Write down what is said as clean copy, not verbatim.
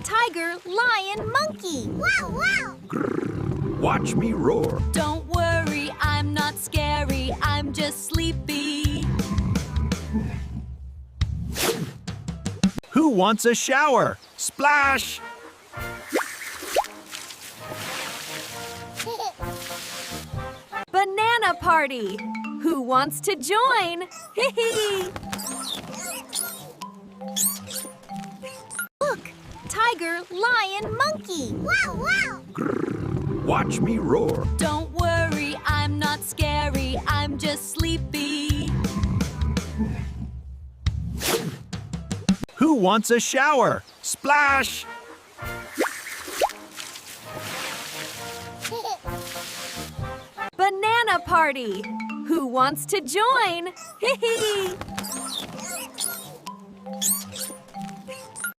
tiger, lion, monkey. Wow, wow! Watch me roar. Don't worry, I'm not scary, I'm just sleepy. Who wants a shower? Splash! Banana party. Who wants to join? Look, tiger, lion, monkey. Wow, wow! Watch me roar. Don't worry, I'm not scary, I'm just sleepy. Who wants a shower? Splash! Banana party. Who wants to join?